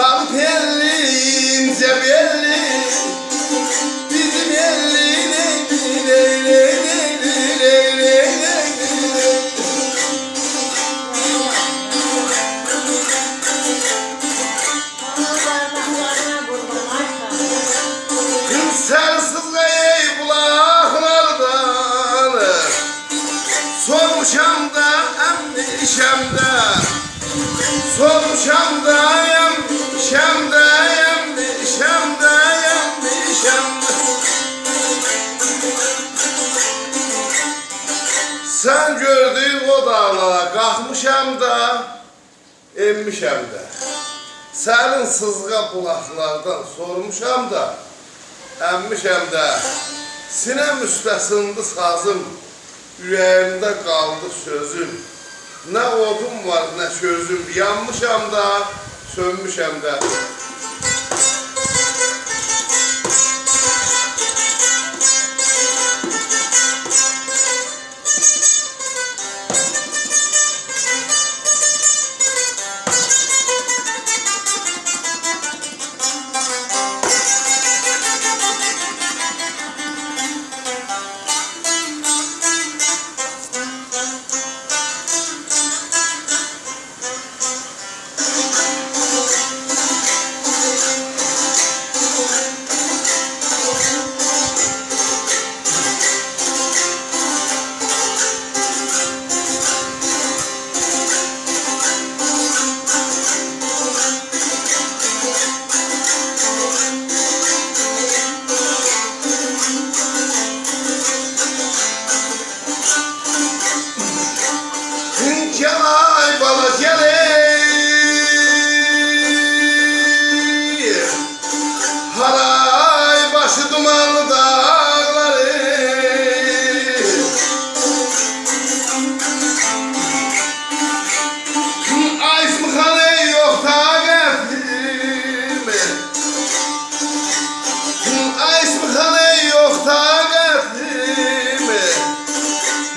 Saf elli, ince belli, bizim elli leyli leyli leyli leyli. Sensiz ey bulaklardan sormuşam da emmişem de, sormuşam da emmişem de, emmişem de, emmişem de. Sen gördüğün o dağlara kalkmışam da, emmişem de. Senin sızga bulaklardan sormuşam da, emmişem de. Sinem üstəsində sazım, ürəyimdə qaldı sözüm. Nə odum var, nə sözüm, yanmışam da, sönmüşəm də. Gelay bala geley, haray başı dumanlı dağları. Ays mı kale yok taqətim, ays mı kale yok taqətim.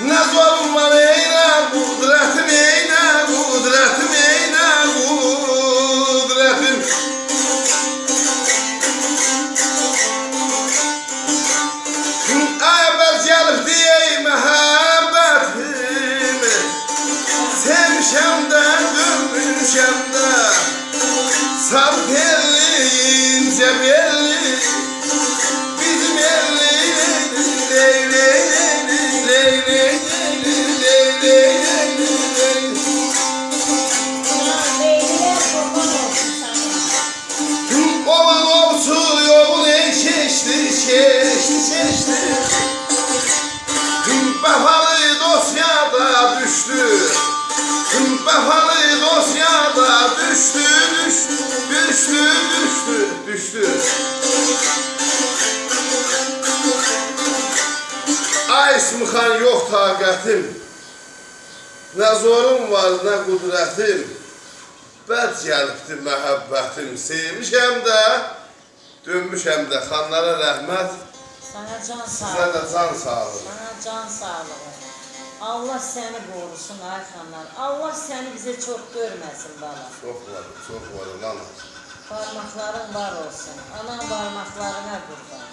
Ne zorum var eylə kudretim, eylə kudretim, eylə kudretim. Əvvəl gəlib deyək məhəbbətim, sevmişəm də, dönmüşəm də. Saf elli, incə belli, bizim elli leyli leyli leyli. Ovan olsun yolun çeşti, çeşti, çeşti. Vefalı dost yada düştü, vefalı dost yada düştü, düştü, düştü, düştü, düştü. Ays mıxan yok taqətim, nə zorum var, nə qudretim. Bəd gəlibdi məhəbbətim, sevmişəm də, dönmüşəm də. Xanlara rəhmət, sana can sizə sağlığı. də can sağlığı. Sana can sağlığı. Allah səni qorusun ay xanlar. Allah səni bizə çox görməsin bala. Çox var, ana. Parmakların var olsun. Ana parmaklarına qurban.